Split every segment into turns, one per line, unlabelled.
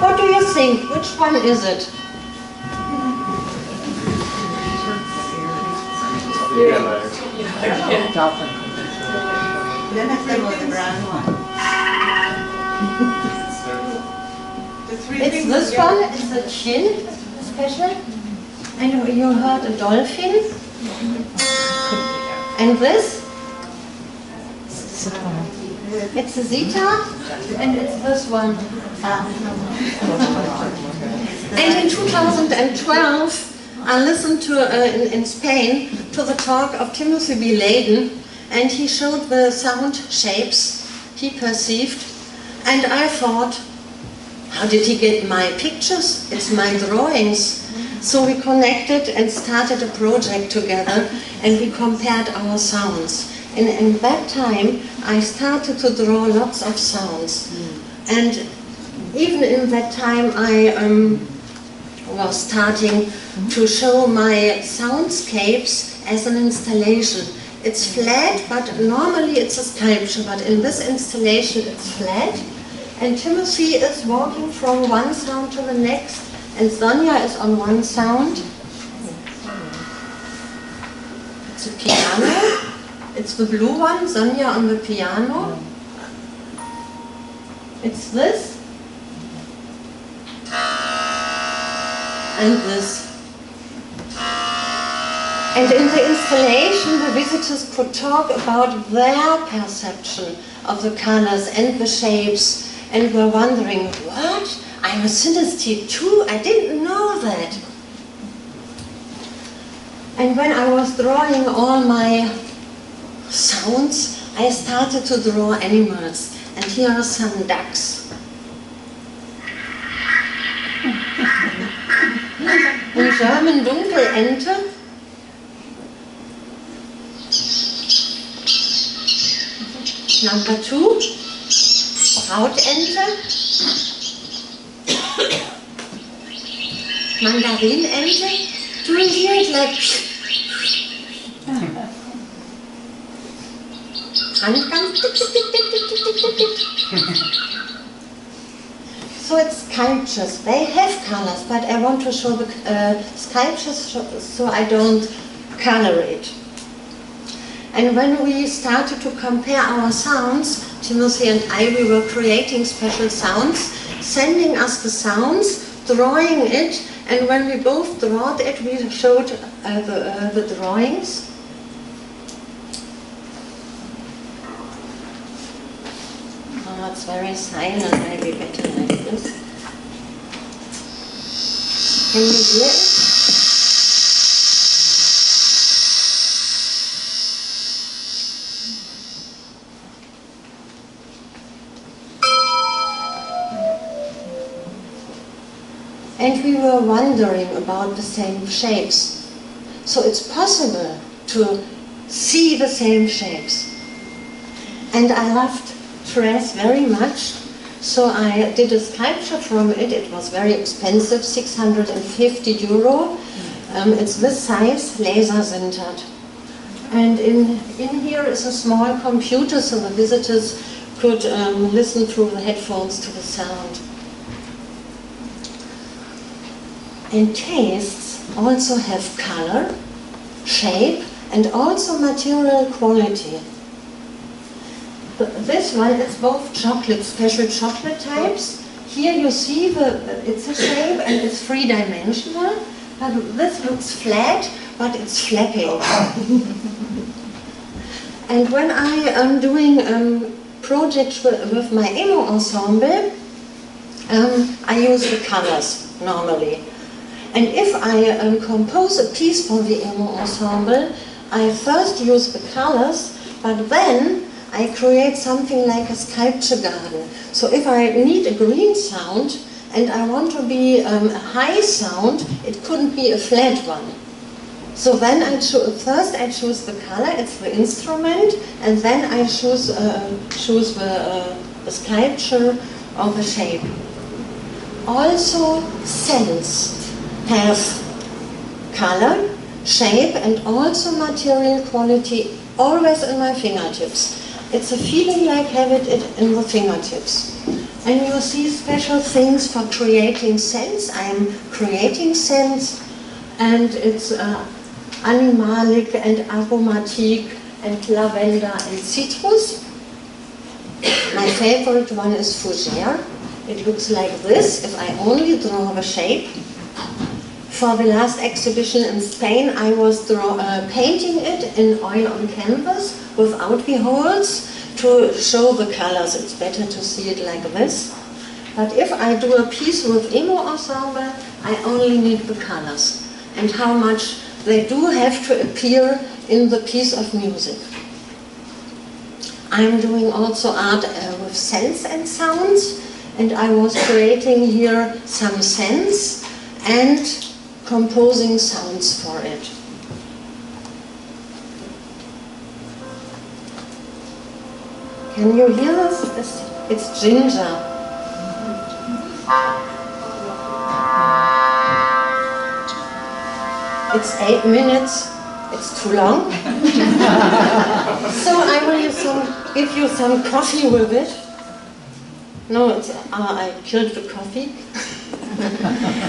What do you think? Which one is it?
Then I said was the brown one.
It's this one, it's the chin, special. And you heard a dolphin. And this? It's a zeta, and it's this one. And in 2012, I listened to, in Spain, to the talk of Timothy B. Leiden, and he showed the sound shapes he perceived, and I thought, how did he get my pictures? It's my drawings. So we connected and started a project together, and we compared our sounds. And in that time, I started to draw lots of sounds. And even in that time, I was starting to show my soundscapes as an installation. It's flat, but normally it's a sculpture, but in this installation it's flat. And Timothy is walking from one sound to the next, and Sonja is on one sound. It's a piano. It's the blue one, Sonja on the piano. It's this. And this. And in the installation, the visitors could talk about their perception of the colors and the shapes, and were wondering, what? I'm a synesthete too? I didn't know that. And when I was drawing all my sounds, I started to draw animals. And here are some ducks. In German, Dunkelente. Number 2, Brautente. Mandarinente. Do you hear it like... So it's sculptures. They have colors, but I want to show the sculptures so I don't color it. And when we started to compare our sounds, Timothy and I, we were creating special sounds, sending us the sounds, drawing it, and when we both drawed it, we showed the drawings. Oh, it's very silent, maybe better like this. Can you hear it? And we were wondering about the same shapes. So it's possible to see the same shapes. And I loved dress very much, so I did a sculpture from it. It was very expensive, 650 euro. It's this size, laser sintered. And in here is a small computer, so the visitors could listen through the headphones to the sound. And tastes also have color, shape, and also material quality. This one is both chocolate, special chocolate types. Here you see it's a shape and it's three-dimensional, but this looks flat, but it's flapping. And when I am doing projects with my EMU-Ensemble, I use the colors normally. And if I compose a piece for the EMU-Ensemble, I first use the colors, but then I create something like a sculpture garden. So if I need a green sound and I want to be a high sound, it couldn't be a flat one. So then first I choose the color, it's the instrument, and then I choose the sculpture or the shape. Also scents have color, shape, and also material quality, always in my fingertips. It's a feeling like having it in the fingertips. And you see special things for creating scents. I'm creating scents, and it's animalic and aromatic and lavender and citrus. My favorite one is fougere. It looks like this if I only draw the shape. For the last exhibition in Spain, I was painting it in oil on canvas without the holes to show the colors. It's better to see it like this. But if I do a piece with EMU-Ensemble, I only need the colors and how much they do have to appear in the piece of music. I'm doing also art with scents and sounds, and I was creating here some scents and composing sounds for it. Can you hear this? It's ginger. It's 8 minutes. It's too long. So I will give you some coffee with it. No, I killed the coffee.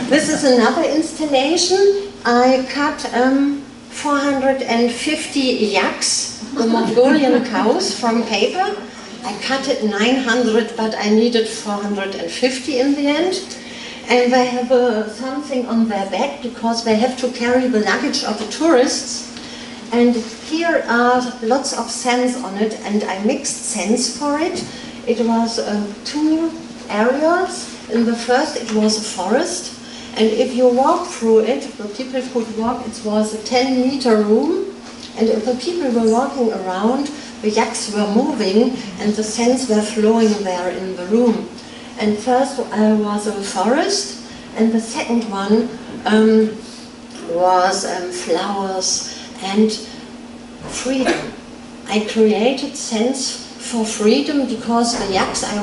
This is another installation. I cut 450 yaks, the Mongolian cows, from paper. I cut it 900, but I needed 450 in the end. And they have something on their back because they have to carry the luggage of the tourists. And here are lots of scents on it, and I mixed scents for it. It was 2 areas. In the first it was a forest, and if you walk through it, the people could walk, it was a 10-meter room, and if the people were walking around, the yaks were moving and the scents were flowing there in the room. And first was a forest, and the second one was flowers and freedom. I created scents for freedom because the yaks, I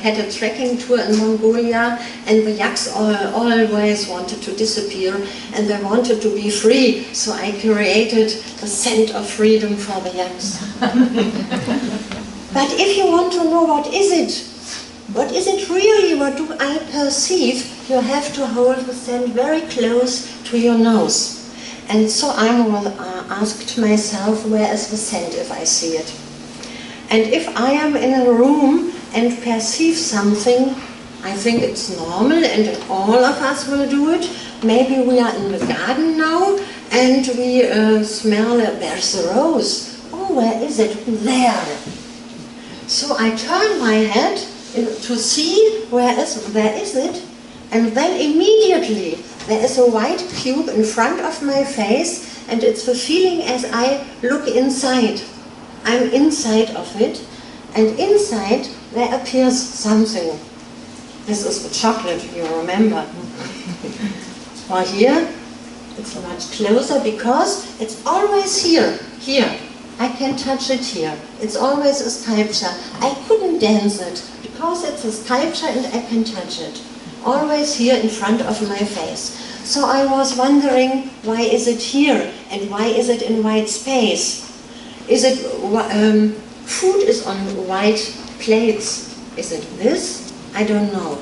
had a trekking tour in Mongolia, and the yaks always wanted to disappear and they wanted to be free, so I created the scent of freedom for the yaks. But if you want to know what is it really, what do I perceive, you have to hold the scent very close to your nose. And so I asked myself, where is the scent if I see it? And if I am in a room and perceive something, I think it's normal and all of us will do it. Maybe we are in the garden now and we smell, there's a rose. Oh, where is it? There. So I turn my head to see where is it, and then immediately there is a white cube in front of my face, and it's the feeling as I look inside. I'm inside of it, and inside there appears something. This is the chocolate, you remember. Or here, it's much closer because it's always here. I can touch it here. It's always a sculpture. I couldn't dance it because it's a sculpture and I can touch it. Always here in front of my face. So I was wondering, why is it here and why is it in white space? Is it, food is on white plates. Is it this? I don't know.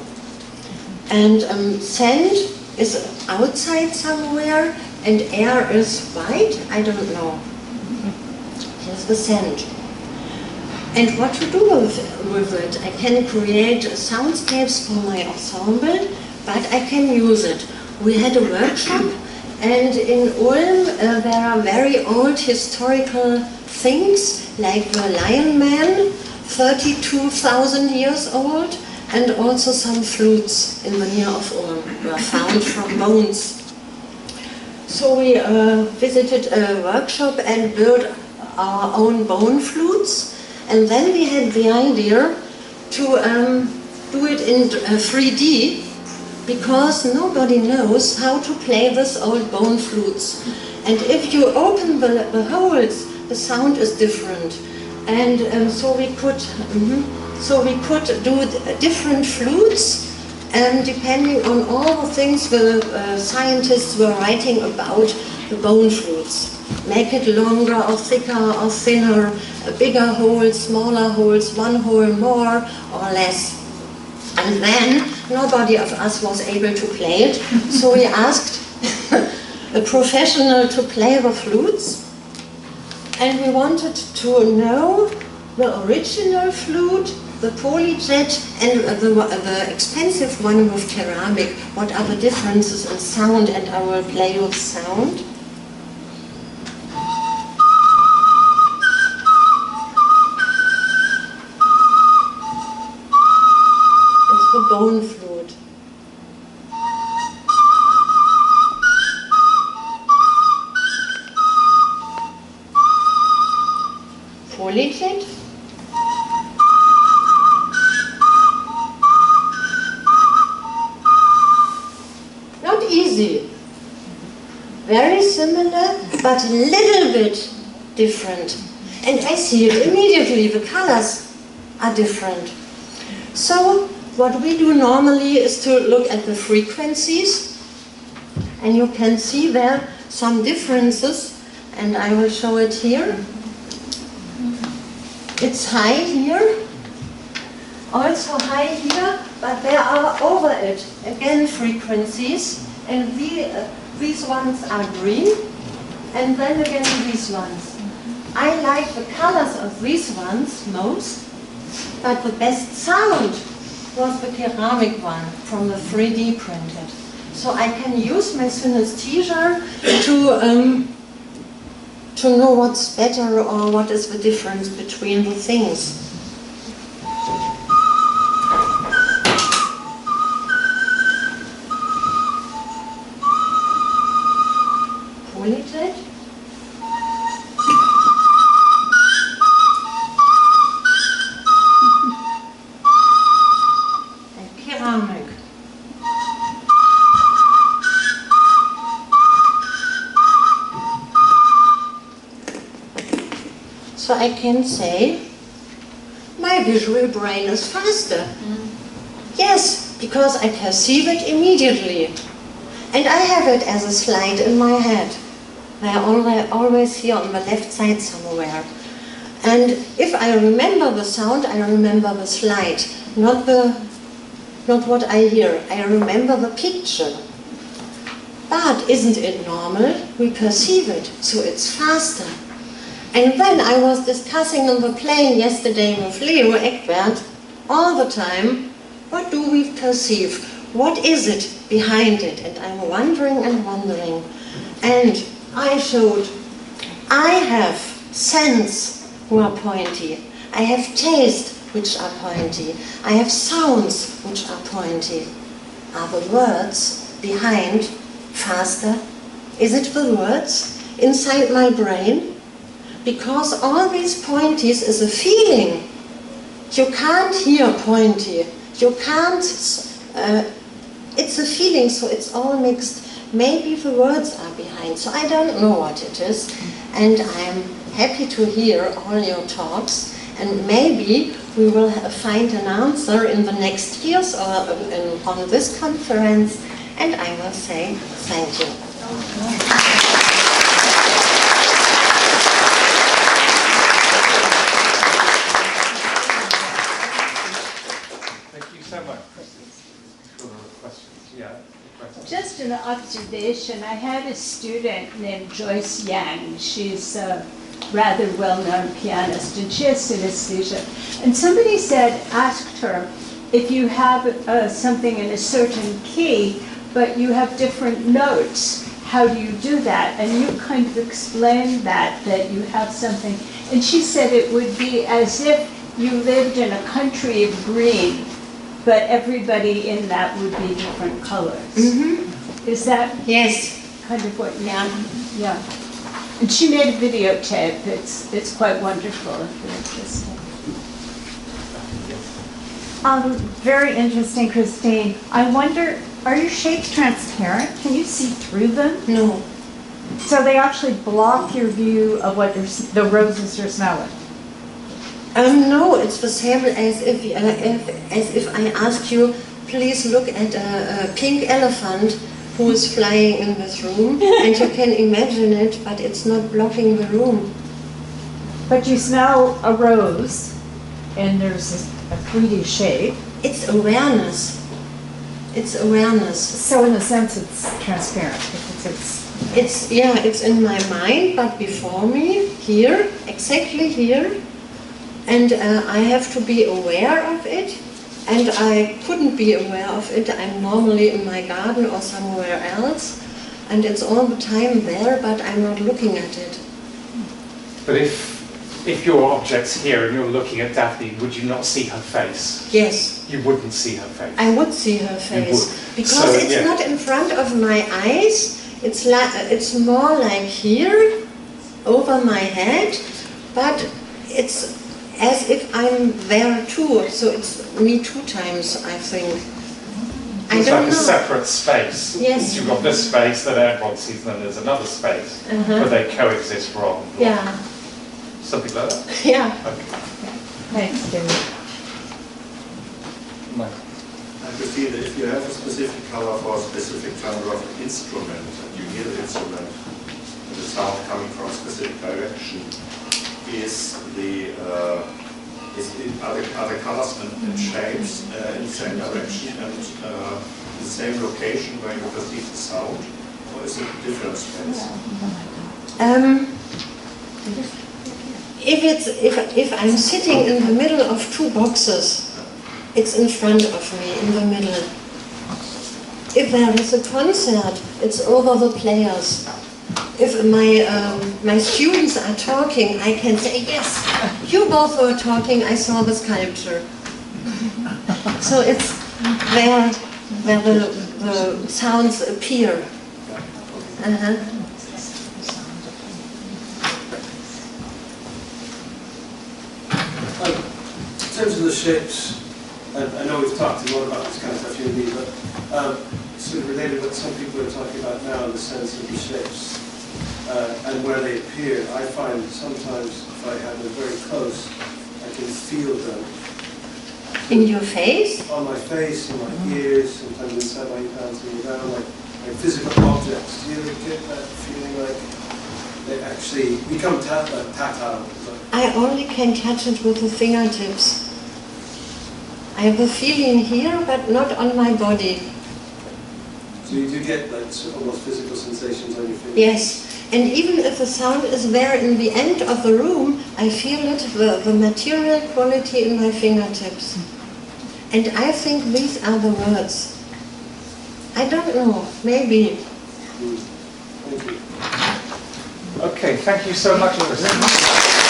And sand is outside somewhere and air is white. I don't know. Here's the sand. And what to do with it? I can create soundscapes for my ensemble, but I can use it. We had a workshop, and in Ulm there are very old historical things, like the Lion Man, 32,000 years old, and also some flutes in the near of Ulm were found from bones. So we visited a workshop and built our own bone flutes, and then we had the idea to do it in 3D, because nobody knows how to play this old bone flutes. And if you open the holes, the sound is different. And so we could do different flutes, and depending on all the things the scientists were writing about the bone flutes. Make it longer or thicker or thinner, bigger holes, smaller holes, one hole more or less. And then nobody of us was able to play it, so we asked a professional to play the flutes, and we wanted to know the original flute, the polyjet, and the expensive one with ceramic. What are the differences in sound? And I will play with sound. It's the bone flute. Polyjet. Not easy. Very similar, but a little bit different. And I see it immediately, the colors are different. So what we do normally is to look at the frequencies, and you can see there some differences, and I will show it here. It's high here, also high here, but there are over it again frequencies, and these ones are green, and then again these ones. I like the colors of these ones most, but the best sound was the ceramic one from the 3D printed. So I can use my synesthesia to know what's better or what is the difference between the things. Polyjet. And ceramic. So I can say, my visual brain is faster. Yes, because I perceive it immediately. And I have it as a slide in my head. They are always here on the left side somewhere. And if I remember the sound, I remember the slide, not what I hear. I remember the picture. But isn't it normal? We perceive it, so it's faster. And then I was discussing on the plane yesterday with Leo Eckbert all the time, what do we perceive? What is it behind it? And I'm wondering and wondering. And I showed, I have sense who are pointy. I have taste which are pointy. I have sounds which are pointy. Are the words behind faster? Is it the words inside my brain? Because all these pointies is a feeling. You can't hear pointy. You can't, it's a feeling, so it's all mixed. Maybe the words are behind, so I don't know what it is. And I'm happy to hear all your talks, and maybe we will find an answer in the next years or on this conference, and I will say thank you.
Just an observation, I had a student named Joyce Yang. She's a rather well-known pianist, and she has synesthesia. And somebody asked her, if you have something in a certain key, but you have different notes, how do you do that? And you kind of explained that you have something. And she said it would be as if you lived in a country of green, but everybody in that would be different colors. Mm-hmm. Is that
yes
kind of what you mean? Yeah. And she made a videotape. It's quite wonderful if you're interested.
Very interesting, Christine. I wonder, are your shapes transparent? Can you see through them?
No.
So they actually block your view of what the roses you're smelling?
No, it's the same as if I ask you, please look at a pink elephant who is flying in this room, and you can imagine it, but it's not blocking the room.
But you smell a rose, and there's a 3D shape,
It's awareness. It's awareness.
So in a sense, it's transparent because
It's in my mind, but before me, here, exactly here, and I have to be aware of it, and I couldn't be aware of it. I'm normally in my garden or somewhere else, and it's all the time there, but I'm not looking at it.
But if your object's here and you're looking at Daphne, would you not see her face?
Yes.
You wouldn't see her face.
I would see her face, because
So,
it's
yeah.
not in front of my eyes. It's more like here, over my head, but it's as if I'm there too. So it's me 2 times, I think. I
It's
don't
like a
know.
separate space.
Yes.
You've got this space that everyone sees, and then there's another space, but they coexist wrong.
Yeah,
Something like that.
yeah.
Okay.
Thanks, David.
Michael.
I could feel that if you have a specific color for a specific genre of instrument, and you hear the instrument, and the sound coming from a specific direction, are the colors and shapes in the same direction and the same location where you perceive the sound, or is it a different space?
If I'm sitting in the middle of 2 boxes, it's in front of me, in the middle. If there is a concert, it's over the players. If my students are talking, I can say, yes, you both were talking, I saw the sculpture. So it's where the sounds appear.
In terms of the shapes, I know we've talked a lot about this kind of stuff, you and me, but sort of related to what some people are talking about now in the sense of the shapes and where they appear. I find sometimes if I have them very close, I can feel them.
In your face?
On my face, in my ears, sometimes inside my hands and around, like physical objects. Do you ever get that feeling like they actually become tactile?
I only can touch it with the fingertips. I have a feeling here, but not on my body.
So you do get like almost physical sensations on your fingers?
Yes, and even if the sound is there in the end of the room, I feel it, the material quality in my fingertips. And I think these are the words. I don't know, maybe.
Thank you.
Okay, thank you so much, Chris.